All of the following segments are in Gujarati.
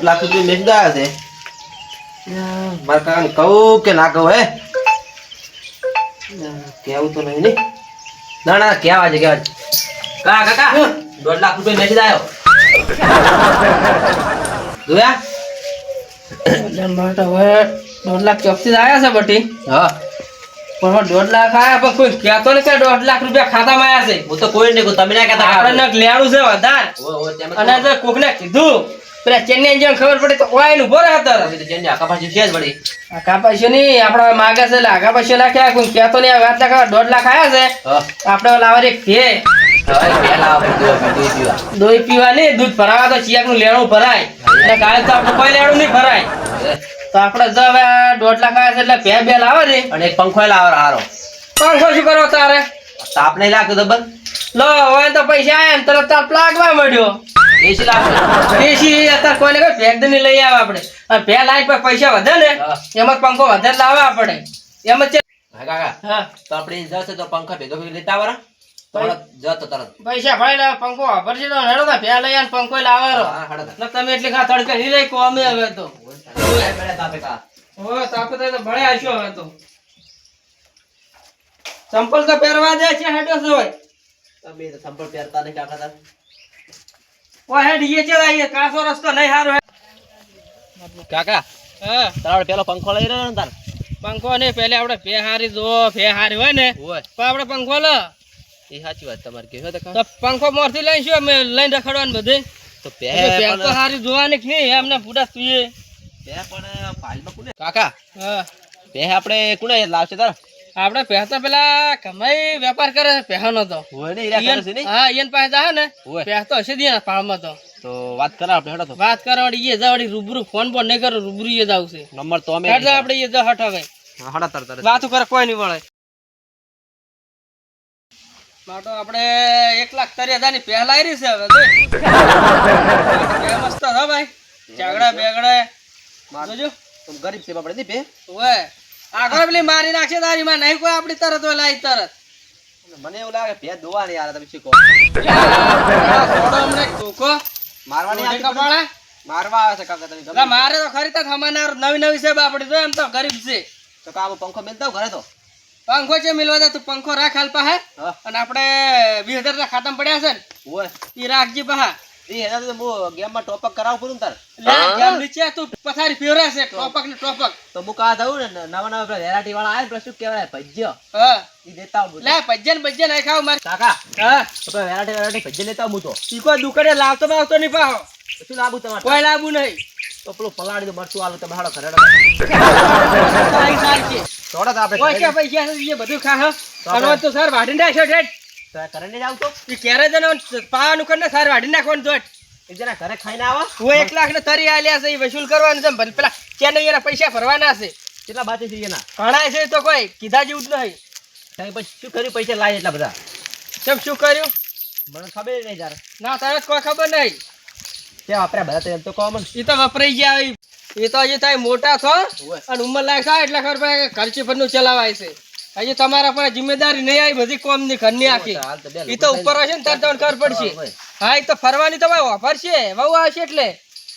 લાખ રૂપિયા મેચ ગયા છે મારા કાકાને કહું કે ના કહું હે કેવું તો નહીં ને ના ના કેવા છે કાકા 1.5 લાખ રૂપિયા મેચ આવ્યો જોયા માટે હવે 1.5 લાખ ચોકસી આવ્યા છે બટી હા પણ 1.5 લાખ આયા પણ કોઈ કહેતો ને કે 1.5 લાખ રૂપિયા ખાતામાં આવ્યા છે હું તો કોઈ નહીં કહું તમે ના કહેતા આપણે લેવાનું છે વધાર અને જો કોકને કીધું પેલા ચેન્નઈ જેમ ખબર પડી તો ઓય નું ભરે હતા ચેન્નઈ આખા પાછી છે જ વળી આખા પૈસા નહીં આપણે માગે છે એટલે આખા પૈસા નાખ્યા કોઈ કહેતો નહીં વાત લાખ 1.5 લાખ આવ્યા છે આપણે લાવવા એક કે દોઈ પીવા નહીં દૂધ ભરાવા તો ચિયાક નું લેણું ભરાય એટલે કાલે તો આપણે કોઈ લેણું નહીં ભરાય તો આપણે જો હવે 1.5 લાખ આવ્યા છે એટલે ભે બે લાવે ને અને એક પંખો લાવો હારો પંખો શું કરો તારે તાપ નહીં લાગતો દબર લો હવે તો પૈસા આયા ને તરત તાપ લાગવા મળ્યો એસી લાગતો એસી અત્યારે કોઈને કોઈ ભેગ નહીં લઈ આવે આપણે અને ભે લાઈન પર પૈસા વધે ને એમાં પંખો વધારે લાવે આપણે એમ જ હા કાકા હા તો આપણે જશે તો પંખા ભેગો લેતા આવરા જતો તરત પૈસા ભાઈ લે પંખો ભરજી તો હેડો તો ભે લઈ આને પંખો લાવવાનો હા તમે એટલી ખા તડકે નહીં લઈ કોમે હવે તો તાપે કા ઓ તાપે તો ભળે આશો હવે તો ચંપલ તો પહેરવા દે છે હેડો છે ભાઈ તમે તો સંપલ પહેરતા નહીં કાકા ઓ હેડ ઈએ ચલાઈએ કાસો રસ્તો નહીં હારો કાકા હા તારે પેલો પંખો લઈ રહ્યો ને તાર પંખો ને પહેલે આપણે ભે હારી જો ભે હારી હોય ને ઓય તો આપણે પંખો લે એ સાચી વાત તમારી કે તો તો પંખો મોરથી લઈ શું અમે લઈને રખડવાનું બધે તો ભે તો હારી જોવાની કે નહીં એમને પૂરા સુઈએ બે પણ ફાઇલમાં કોને કાકા હા બે આપણે કોને લાવશે તાર આપણે પહેતા પેલા કમાઈ વેપાર કરે પહેનો તો હોય ને ઈરા કરે છે ને હા ઈયન પાસે જા ને ઓય પહેતો હશે દિયા પાળમાં તો વાત કરા આપણે હેડો તો વાત કરવાડી ઈએ જાવડી રૂબરૂ ફોન પર નહીં કરો રૂબરૂ ઈએ જાવ છે નંબર તો અમે હેડ આપણે ઈએ જા હટ હવે હડા તરત વાતો કરે કોઈ નહીં વળે માટો આપણે 1,30,000 ની પહેલા આવી છે હવે જોઈ બે મસ્ત હો ભાઈ ઝઘડા બેગડા જોજો તું ગરીબ છે આપણે ની બે ઓય આગળ પેલી મારી નાખશે તારી માં નહીં કોઈ આપડી તરત હોય લાઈ તરત મને એવું લાગે ભે દોવા નહીં યાર તમે શીખો થોડો હમણે ધોકો મારવાની મોઢે કપાળા મારવા આવે છે કાકા તમે એટલે મારે તો ખરી તો થમાનાર નવી છે બાપડી જો એમ તો ગરીબ છે તો કામ પંખો મેલતા ઘરે તો પંખો છે મિલવા દે તું પંખો રાખ હાલ પાહે હા અને આપણે 20,000 ના ખાતામાં પડ્યા છે ને ઓય ઈ રાખજી પાહા એ હેડા તો હું ગેમમાં ટોપક કરાવું પડું તાર લે જેમ નીચે તું પથારી ફેરવે છે ટોપક ને ટોપક તો હું કા દઉં ને નવા વેરાયટી વાળા આવે ને શું કહેવાય ભજ્યો હા ઈ દેતા હું લે ભજન નહીં ખાવ માર કાકા હા તો વેરાયટી ભજ્ય લેતા હું તો ઈ કોઈ દુકાને લાવતો નહીં પાહો શું લાવું તમારે કોઈ લાવવું નહીં તો પેલું પલાળી દો મરચું આલુ તમે હાડો ઘરે સારી સારી છે થોડા તો આપણે કોઈ કે પૈસા છે એ બધું ખા હા તો સર વાઢી નાખ્યો ડેટ ઘરે નહીં જાવ તો ઈ ક્યારે જનો પાવાનું કરીને સર વાઢી નાખવાનું જોટ એક જણા ઘરે ખાઈને આવો હું 1 લાખ ને તરી આલ્યા છે ઈ વસૂલ કરવાનું છે પેલા ચેન્નઈ એના પૈસા ભરવાના છે કેટલા બાકી છે એના ઘણા છે તો કોઈ કીધા જેવું જ નહીં તમે પછી શું કર્યું પૈસા લાય એટલા બધા કેમ શું કર્યું મને ખબર નહીં યાર ના તારે કોઈ ખબર નહીં તે વાપર્યા બધા તો એમ તો કોમન ઈ તો વપરાઈ ગયા એ તો હજી થાય મોટા છો અને ઉંમર લાયક થાય એટલે ખબર પડે કે ખર્ચી પરનું ચલાવાય છે હજી તમારા પર જિમ્મેદારી નહીં આવી બધી કોમની ઘરની આખી ઈ તો ઉપર હશે ને ત્યારે તમને ખબર પડશે હા ઈ તો ફરવાની તો ભાઈ ઓફર છે બહુ આવશે એટલે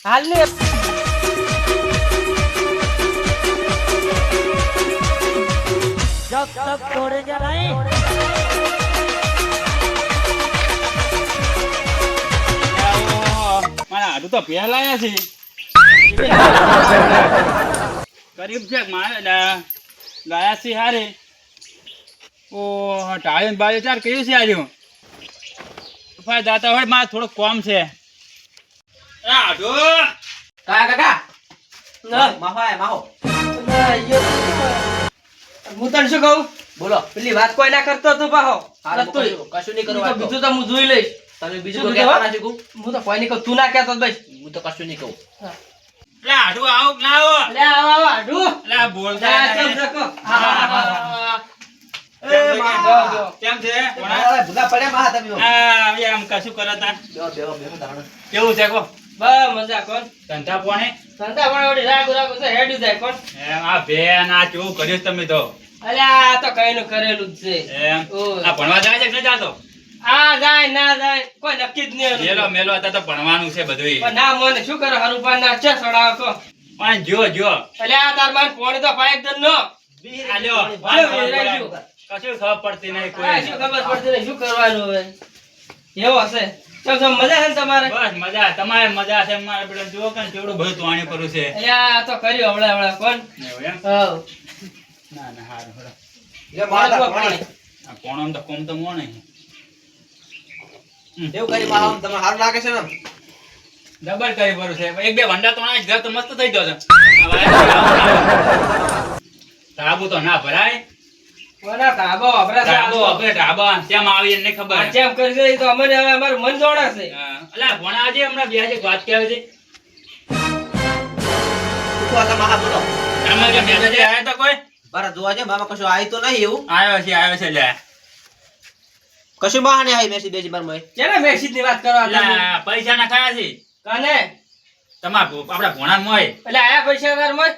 હાલ ને जब तक तोड़े जा रहे મારા હાડું તો પહેલાયા છે ગરીબ છે મારે ગાયા છે હારે ઓ ટાળીને બાજુ ચાર કયું છે આજુ દાતા હોય મારે થોડુંક કોમ છે હાડો કાકા માહો હું તને શું કહું બોલો પેલી વાત કોઈ ના કરતો તું પાહો કશું નહીં બીજું કરવા બીજું તો હું જોઈ લઈશ તમે બીજું કોઈ કહેતા ના શીખું હું તો કોઈ નહીં કહું તું ના કહેતો બસ હું તો કશું નહીં કહું હાડુ આવો ના આવો લે આવ આડુ બોલતા કેમ શકો હા કેમ છે ભૂલા પડ્યા મા તમે આમ કશું કરતા બેહો દાણા કેવું છે કો બા મજા કોણ ધંધા પોણે સંતા પણ ઓડી રાગુ છે હેડ્યું જાય કોણ એમ આ બેન આ કેવું કર્યું તમે તો અલ્યા આ તો કઈનું કરેલું જ છે એમ ઓય. આ ભણવા જાય છે કે નથી જાતો આ જાય ના જાય કોઈ નક્કી જ નહીં મેલો એનું. મેલો અત્યારે તો ભણવાનું છે બધું. પણ ના મોને શું કરે હરુપા ના છે સડાવ કો પણ જો એટલે આ તાર માન પોણી તો પાઇપ દન નો આ લ્યો, કશું ખબર પડતી નહીં આ કોઈ. શું ખબર પડતી નહીં શું કરવાનું હવે એવો હશે ચમ મજા છે ને તમારે બસ મજા, તમારે મજા છે. મારે પેલા જુઓ કે કેવડું બધું તોણી પડ્યું છે. એટલે આ તો કર્યું હમણાં કોણ એવું એમ? હવ ના ના હારું હારું. લે માતા પાણી. પાણી. આ કોણો તો કોમ તો મોણ નહીં. એવું કરી મારા આમ તમને સારું લાગે છે ને? ડબલ કરી પડ્યું છે. એક બે વંડા તોણા ઘર તો મસ્ત થઈ જશે. ધાબુ તો ના ભરાય. કોના ધાબો અભરા ધાબો આપણે ધાબા કેમ આવી એને ખબર. આ જેમ કરશે એ તો અમને હવે અમારું મન જોડાશે હા. અલા ભણાવજે હમણાં બે છે વાત કેવી છે. તો આ તમારા બોલો. આમાં કે મેસેજ આયા તો કોઈ બારા જોવા છે મામા કશું આવી તો નહીં એવું. આવ્યો છે લે. કશું બહાને આવી મેસી બેસી બાર મય. ચેના મેસેજ ની વાત કરવા તમે લા પૈસા ના ખાયા છે કને તમાર આપડા ભણા મોય. એટલે આયા પૈસા તાર મય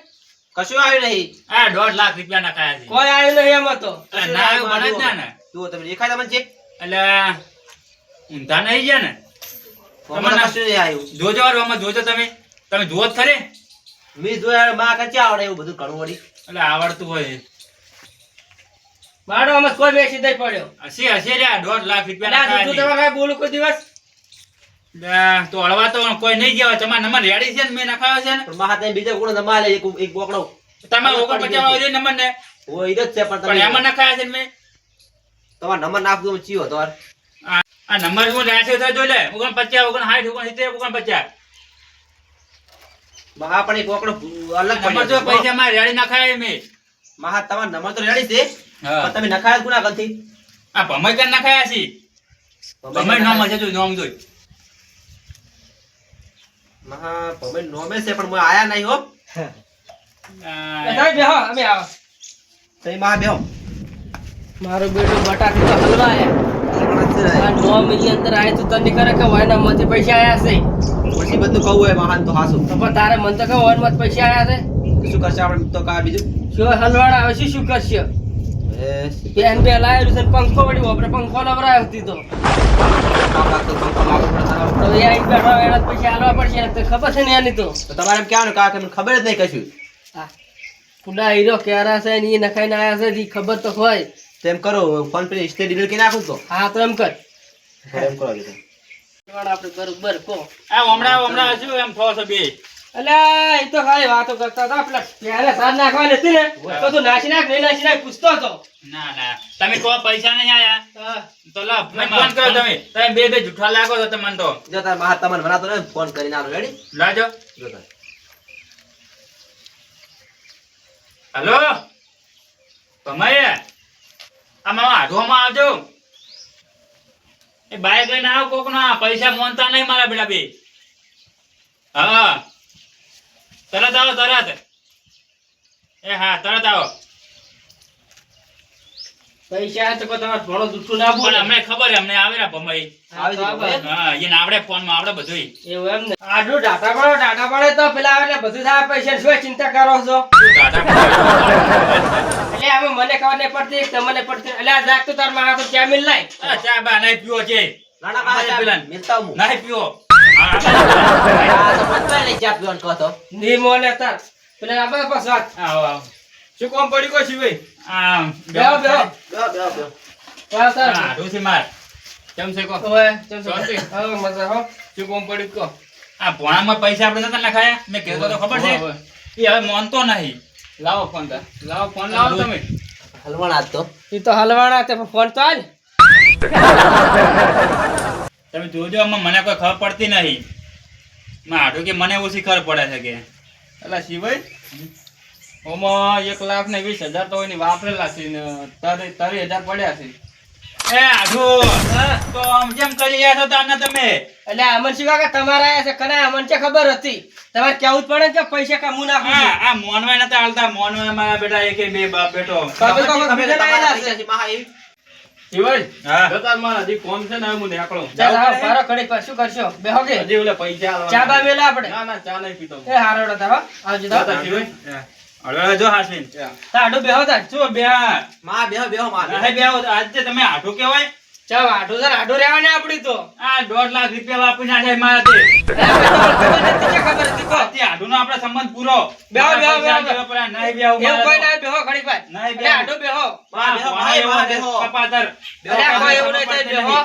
કશું આવ્યું નહીં. આ 1.5 લાખ રૂપિયા ના ખાયા છે. કોઈ આવ્યું નહીં એમાં તો અલા, ના આવ્યું ભણે જ ના ને. જુઓ તમે દેખાય તમને છે? એટલે ઊંધા નહીં ગયા ને. મને કશું નહીં આવ્યું. જોજો આમાં જોજો તમે જુઓ જ ખરી. મી જોયા માં કચ્યા આવડે એવું બધું ઘણું વળી. એટલે આવડતું હોય. મારો આમાં કોઈ મેસેજ નહીં પડ્યો હશે રે 1.5 લાખ રૂપિયા ના ના તું ખાયા તમારે બોલું કોઈ દિવસ છે. લે, તો હળવા તો કોઈ નહીં ગયા હોય. તમારા નંબર રેડી છે ને મેં નખાયો છે ને. પણ મારા ત્યાં બીજા કોણ નમાલે એક બોકડો. તમારે 49 વાળો છે નંબર ને. ઓ ઈ જ છે પણ પણ એમાં તમે નખાયા છે ને મેં. તમારો નંબર નાખ દો ચીયો તો આ નંબર હું રાખ્યો તો જો લે 49 59 60 49. મહા પણ એક બોકડો અલગ નંબર જો પૈસા માં રેડી નખાય મેં. મહા તમારો નંબર તો રેડી છે હા. પણ તમે નખાયા ગુના ગલતી. આ ભમાઈ કર નખાયા છે. ભમાઈ નામ હશે જો નામ જોઈ. મહા ભમે નોમે છે પણ હું આયા નહીં હો. તમે બેહો અમે આવો તઈ મહા બેહો. મારો બેટો બટાકી તો હલવાયા આ નોમ ની અંદર આય તો તને કરે કે વાયના માંથી પૈસા આયા છે પછી બધું કહું હોય મહાન તો હાસું. તો પણ તારે મન તો કે વાયન માંથી પૈસા આયા છે શું કરશે આપણે તો કા બીજું? શું હલવાડા આવે છે શું કરશે બેન બે લાયેલું છે ને પંખો વળી આપણે પંખો નવરાયો હતી તો કામ લાગતો પંખો લાગુ પડે તારા ઉપર. તો એ આઈ બેઠો એના પૈસા આલવા પડશે ને તો ખબર છે ને એની તો તો તમારે એમ કહેવાનું કા કે મને ખબર જ નહીં કશું. પુડા હીરો ક્યારા છે ને એ નખાઈને આયા છે ઈ ખબર તો હોય તેમ કરો ફોન પે સ્ટે ડિલીટ કરી નાખું તો હા તો એમ કર એમ કરો દીધું. આપણે બરોબર કહો આ હમણાં શું એમ થો છો બે. અલ્યા એ તો ખાલી વાતો કરતા હતા પેલા ત્યારે સાર નાખવાની હતી ને તો તું નાસી નાખ નહીં નાસી નાખ પૂછતો હતો ના તમે કહો પૈસા નહીં આયા હા. તો લા ફોન કરો તમે બે જૂઠા લાગો છો તમને તો. જો તાર મહા તમને બનાતો ને ફોન કરીને આલો રેડી. લાજો. જો તાર હેલો ભમાઈ આ મારા આઢવામાં આવજો. એ બાઈક લઈને આવ કોક ના પૈસા મોનતા નહીં મારા બેટા બે. હા તરત આવો તરત. એ હા તરત આવો. પૈસા તો કોઈ તમારે ભણો જૂઠું ના પણ બોલે અમને ખબર છે, અમને આવેલા ભમાઈ. આવી તો જજો. આવે. હા એને આવડે ફોન માં આવડે બધું. એવું એમ ને આડું ડાટા પડે તો પેલા આવે એટલે બધું થાય પૈસા શું ચિંતા કરો છો એટલે હવે મને ખબર નહીં પડતી તમને પડતી એટલે આ જાગતું તાર માં હાથ ચા મિલ લાય ચા બા નહીં પીવો છે. નાના મહા પેલા. મિલતા હું. નહીં પીવો. આ તો મતલબ નહીં ચા પીવાનું કહો તો. ની મોને તાર પેલા આપણે પાસ વાત આવો આવો. શું કોમ પડી કો શિવાય આ બેહો બેહો બેહો બેહો બેહો. હા તાર હા ડોસી માર. કેમ છે કો? ઓય ચમ શાંતિ? હા મજા હો શું કોમ પડી કો આ ભોણામાં પૈસા આપણે નતા નખાયા મેં કીધું તો ખબર છે. એ હવે માનતો નહીં. લાવો ફોન લાવો તમે. હલવાના જ તો. ઈ તો હલવાણા તે ફોન તો આલ તમે જોજો આમાં મને કોઈ ખબર પડતી નહીં. માં આઢું કે મને ઓછી ખબર પડે છે કે. એટલે શિવાય ઓમાં 1,20,000 તો એની વાપરેલા છે ને 30,000 પડ્યા છે. એ આઢું તો આમ કેમ કરી રહ્યા છો તાને તમે? એટલે અમન શિવા કે તમારા આયા છે કના અમન છે ખબર હતી તમારે કેવું જ પડે ને કે પૈસા કામું નાખું છું. આ મોનવાય નતા હાલતા. મોનવાય મારા બેટા એકે બે બાપ બેટો. તમે તો તમે બીજા તમારા લાયેલા પૈસા છે. છે મહા એવી. શિવાય હા. જતા મારા હજી કોમ છે ને હું નીકળું. ચાલ આવો પારો ઘડીક વાર શું કરશો બેહો કે હજી ઓલા પૈસા આલવાના. ચા બા મેલા આપણે ના ના ચા નહીં પીતો હું. એ હારો હતા હો આવજો તો જતા શિવાય. હવે જો હાસવીન. ચા. તાડું બેહો તાર શું બે મહા બેહો બેહો મહા બેહો. નહીં બે આજે તમે આઢું કહેવાય. ચાલ આઢું સર આઢું રહેવા ને આપડી તો આ 1.5 લાખ રૂપિયા વાપરી નાખે મારા તે ખબર નથી કે ખબર હતી કો આથી આઢુનો આપણો સંબંધ પૂરો બેહો, બેહો, પૈસા બેહો. દેવા પડે, નહીં બેહો એવું મારે કોઈ તો. ના બેહો ઘડીક વાર નહીં અરે બેહો. આઢું બેહો વાહ, બેહો, વાહ, ભાઈ, એવો વાહ, છે, બેહો. કપાતર. અરે કોઈ એવું નહીં થાય બેહો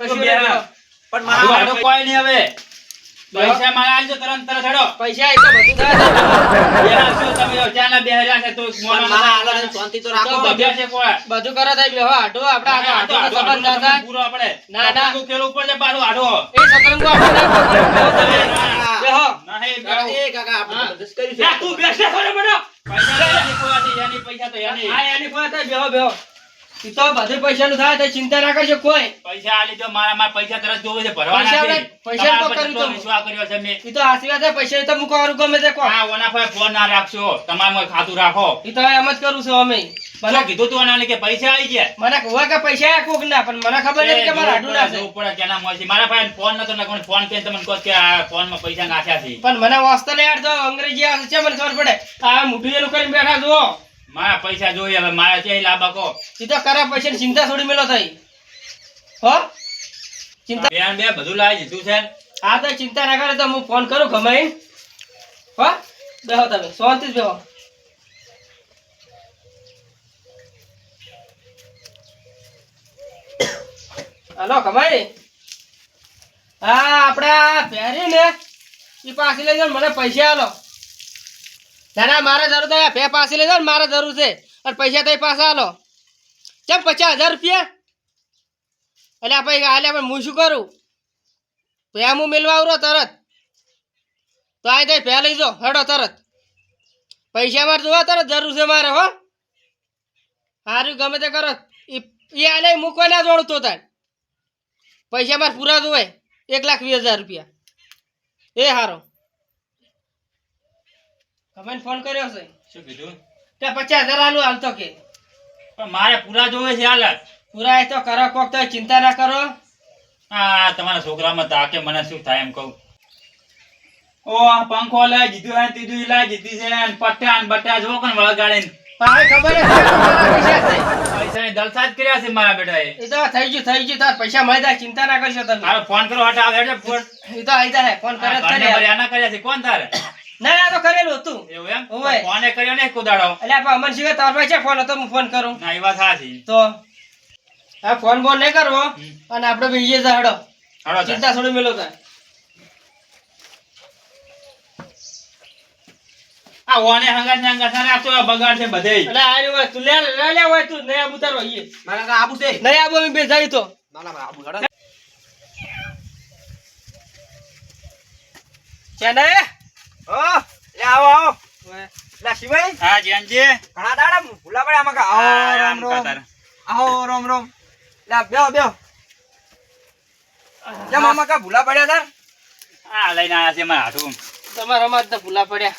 કશું નહીં બેહો પણ આઢું મારા આઢું કોઈ નહીં હવે પૈસા મારા આલજો તરત હેડો પૈસા એ તો બધું થાય બેહા શું તમે ચાના બેહર્યા છે તો પણ મારા હાલત શાંતિ તો રાખો. તો બેહ્યા છે કોઈ બધું કરો થાય બેહો આઢું આપડા આઢું આઢું સંબંધ ના થાય પૂરો આપણે ના, ના. સતરંગો ખેલવું પડશે પાછું આઢો એ સતરંગો આપણે બેહો તમે બેહો નહીં કાકા, બેહો. એ કાકા, આપણે હા. બધું જ કર્યું છે. ના તું બેસે ખરો બેટો પૈસા એની કોઈ હતી, એની પૈસા તો એની. હા એની પાસે થાય બેહો બેહો ઈ તો બધું પૈસાનું થાય તો ચિંતા ના કરજો કોઈ પૈસા આલી દો મારા પૈસા તરત જોવે છે ભરવાના પૈસા છે. આપણે- પૈસા તમારા તો પર કર્યું કેટલો તો. વિશ્વાસ કર્યો છે મેં. ઈ તો આશીર્વાદ છે પૈસા ઈ તો મૂકવાનું ગમે તે કો હા, ઓના પર ફોન ના રાખશો તમારે ખાતું રાખો. ઈ તો એમ જ કરું છું અમે મને કીધું તું આને કે પૈસા આવી ગયા. મને હોય કે પૈસા આયા કોક ના પણ મને ખબર નથી કે મારા આઢું ના છે જોવું પડે કેના મળશે. મારા પાસે ફોન નતો નાખવાનો. ફોન કરીને તમને કહો કે આ ફોનમાં પૈસા નાખ્યા છે. પણ મને વાસ્તા નહીં યાર તો અંગ્રેજી આવે છે મને ખબર પડે આ મોઢું એનું કરીને બેઠા જુઓ મારા પૈસા જોઈએ હવે મારા ક્યાંય લાભ આપો. ઈ તો કરા પૈસાની ચિંતા થોડી મેલો થઈ હો ચિંતા બેન બે બધું લાવી દીધું છે ને. હા તો ચિંતા ના કરે તો હું ફોન કરું ગમે હો બેહો તમે શાંતિ બેહો હલો કમાઈ હા આપડા પહેરી ને ઈ પાછી લઈ જાઓ ને મને પૈસા આલો ના ના મારે જરૂર તો પે પાછી લઈ જાઓ ને મારે જરૂર છે અને પૈસા તો પાછા આલો કેમ 50,000 રૂપિયા એટલે ભાઈ હાલે પણ હું શું કરું પે હું મેળવા આવરો તરત તો આ દે પે લઈ જાઓ હેડો તરત પૈસા મારે જોવા તરત જરૂર છે મારે હો સારું ગમે તે કરો એ આલે મૂકવા ના જોડું તો તાર પૈસા મારે પૂરા જોવે 1,20,000 રૂપિયા એ હારો તમે ફોન કર્યો છે શું કીધું? કે 50,000 આલુ હાલતો કે પણ મારે પૂરા જોવે છે હાલ. પૂરા એ તો કરો કોક તો ચિંતા ના કરો આ તમારા છોકરામાં તાકે મને શું થાય એમ કહું. ઓ આ પંખો લાવી દીધું હે, ત્રીજું ઈ લાવી દીધી છે ને પટ્ટા ને બટ્ટા જો કોણ વળગાડીને. પાવે ખબર છે કે તમારા પૈસા છે પૈસાની દલસાજ કર્યા છે મારા બેટાએ. એ તો થઈ ગયું તાર પૈસા મળી જાય ચિંતા ના કરશો તમે હાલો ફોન કરો હટ આવે એટલે ફોન. એ તો આઈ જાય ફોન કરે આ ઘરના પર આના કર્યા છે કોણ તારે? ના ના તો કરેલું હતું એવું એમ? ઓવે. ફોને કર્યો ને કુદાડો. એટલે આપણે અમન શિવાય તાર પાસે ફોન હતો હું ફોન કરું ના એ વાત સાચી. તો આ ફોન બોન નહીં કરવો અને આપણે બીજે જા હેડો હાલો તાર. ચિંતા થોડી મેલો તાર આ ઓને હંગાત ને હંગાત ના રાખતો બગાડ છે બધે. એટલે આ રહ્યું હોય તું લે હોય તું નહીં આબુ તારો આઈએ મારા કાકા આબુ છે. નહીં આબુ અમે બે જાય તો ના, ના, આબુ હેડો. છે ને ઓ, લે આવો, આવો. લે શિવાઈ, હા જીયાનજી. ઘણા દાડા ભૂલા પડ્યા આમાં કા. આવો, હા, રામ, રામ રામ. તાર. આવો, રામ, રામ. લે, બેહો, બેહો. કેમ આમાં કા ભૂલા પડ્યા તાર? આ લઈને આયા છે મારા હાથું. તમારા માં તો ભૂલા પડ્યા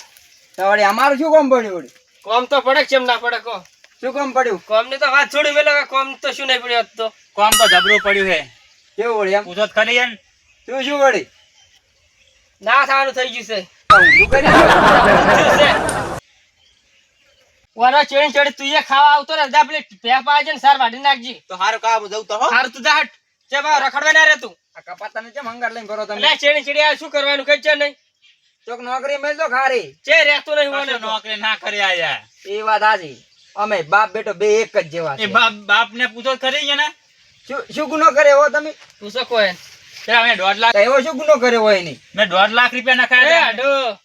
તો વળી અમારું શું કામ પડ્યું વળી? કોમ તો પડે કેમ ના પડે કો શું કામ પડ્યું? કોમ ની તો વાત છોડી મેલો કોમ તો શું નહીં પડ્યો હોત તો કોમ તો જબરું પડ્યું છે. કેવું વળી એમ? પૂછો તો ખરી એમ. શું વળી? ના થવાનું થઈ ગયું છે તો ઊંધું કરી નાખ્યું. વાના ચેડી ચડી તું એ ખાવા આવતો ને દા પેલી ભે પાજે ને સાર વાઢી નાખજી તો હારું કા આબુ જવું તો હો. હાર તું જા હટ જે બા રખડવા ના રે તું આ કપાતાને કેમ હંગાર લઈને ફરો તમે? એટલે ચેડી ચડી આ શું કરવાનું કઈ છે નહીં ચોક નોકરી મેલજો ખારી. ચે રહેતો નહીં કશો મને નોકરી ના કરી આયા. એ વાત સાચી. અમે બાપ બેટો બે એક જ જેવા એ છે. બાપ ને પૂછો તો ખરી છે ને. શું ગુનો કર્યો હો તમે? તું શું કોઈ પેલા મેં 1.5 લાખ તો એવો શું ગુનો કર્યો હોય નહીં? મેં 1.5 લાખ રૂપિયા એ નખાયા આડો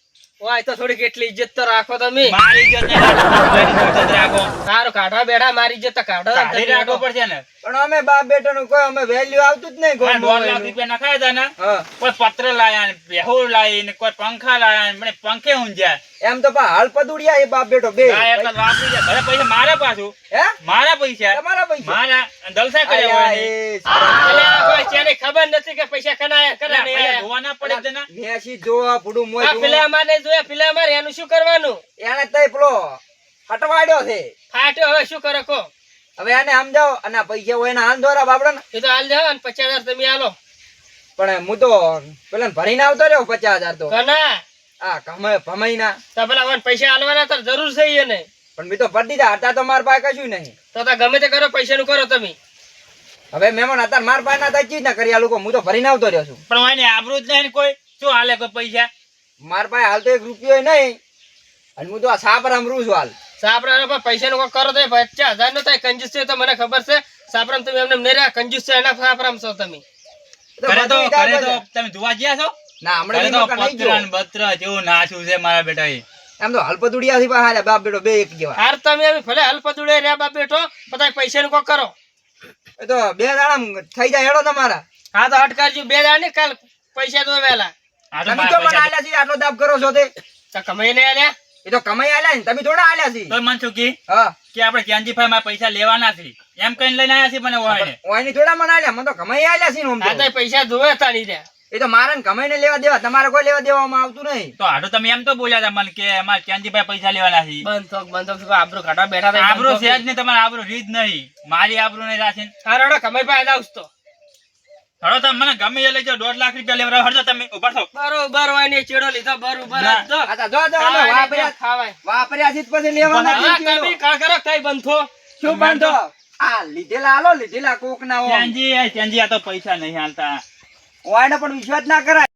ઓય તો થોડી કેટલી ઇજ્જત તો રાખો તમે મારી ઇજ્જત ને ઇજ્જત રાખો. સારું કાઢવા બેઠા મારી ઇજ્જત તો કાઢો કાઢી રાખવો પડશે ને. પણ અમે બાપ બેટો નું કોઈ અમે વેલ્યુ આવતું જ નહીં કોઈ. 1.5 લાખ રૂપિયા નખાયા હતા ને. હા. કોઈ પત્ર લાયા ને બેહુર લાવી ને કોઈ પંખા લાયા ને મને પંખે ઊંઝ્યા. એમ તો પા હાલ પદુડિયા એ બાપ બેટો બે. ના એટલા વાપરી જાય. ભલે પૈસા મારા પાછું. હે? મારા પૈસા. તમારા પૈસા? મારા દલસા કર્યા હોય આયા ને. એ એટલે આ કોઈ ચેને ખબર નથી કે પૈસા કનાયા કરે પેલા નહીં ભલે આયા. જોવા ના પડે જ ને. મેસી જોવા ફૂડું મોય આ પેલા અમારે જોયા પેલા અમારે એનું શું કરવાનું એને તઈ પેલો હટવાડ્યો છે. ફાટ્યો હવે શું કરે કો હવે એને સમજાવો અને આ પૈસા હોય એના હાથ દ્વારા બાપડા ને. એ તો હાલ જાવ અને 50,000 તમે આલો પણ હું તો પેલા ભરીને આવતો રહ્યો 50,000 તો. કના આ ભમાઈ ના. તો પેલા વન પૈસા આલવાના તો જરૂર છે ઈ એને પણ મેં તો ભરી દીધા હતા તો મારા પાસે કશું નહીં. તો ગમે તે કરો પૈસા નું કરો તમે હવે મહેમાન અત્યારે માર પાસે ના થાય ચીજ ના કરી આ લોકો, હું તો ભરીને આવતો રહ્યો છું. પણ વાયને આબરૂ જ નહીં ને કોઈ શું હાલે કોઈ પૈસા માર પાસે હાલ તો 1 રૂપિયો નહીં, અને હું તો આ સાપર અમરું છું હાલ. સાપરા પૈસા નો કરો તો 50,000 નો થાય. કંજૂસ છે તો મને ખબર છે. સાપરામ તમે એમને નહીં રહ્યા, કંજૂસ છે એના સાપરામ છો તમે. કરે તો તમે જોવા ગયા છો ના કરે હમણાં તો નહીં પતરા ને બતરા જેવું નાચું છે મારા બેટા એ એમ તો હલપદુડિયા થી પાછા બાપ બેટો બે એક જેવા. હાર તમે એમ ભલે હલપદુડે રહ્યા બાપ બેઠો, બધા પૈસા નું કોક કરો. એ તો 2 દાડા થઈ જાય હેડો તમારા. હા તો હટ કરજો 2 દાડા ને કાલ પૈસા દો વહેલા. આ તો તમે મારા તો મને પૈસા આલ્યા છે આટલો દાબ કરો છો તે? તો કમાઈ ને આલ્યા. એ તો કમાઈ આલ્યા ને, તમે થોડા આલ્યા છે. તો મન શું કી હા કે આપણે ક્યાંજીભાઈ મારા પૈસા લેવાના છે એમ કઈને લઈને આવ્યા છે મને ઓળે ઓયની થોડા મને આલ્યા, મને તો કમાઈ આલ્યા છે ને. આમ હા તો તો પૈસા જોવે તાણી રહ્યા. એ તો મારે ને કમાઈને લેવા દેવા, તમારે કોઈ લેવા દેવામાં આવતું નહીં. તો હાડો તમે એમ તો બોલ્યા હતા મને કે અમારે ક્યાંજીભાઈ પૈસા લેવાના છે બંધ થો આબરૂ કાઢવા બેઠા હતા. આબરૂ છે જ ને તમારે આબરૂ રીત નહીં મારી આબરૂ નહીં રાખે હા રડો કમાઈ પાસે આવું તો હડો તમે મને ગમે એ લઈ જાઓ 2 લાખ રૂપિયા લેવા હડો તમે ઉભા થો બરોબર હોય ને ચેડો લીધો બરોબર જ તો. આ તો જો અમે ખાવાય વાપર્યા છે જ પછી લેવાના હા, છે. તમે કાં કરો કઈ બંધ થો. શું બાંધો? આ લીધેલા હાલો, લીધેલા કોક ના હોય. ક્યાંજી આ તો પૈસા નહીં હાલતા ઓયને પણ વિશ્વાસ ના કરાય.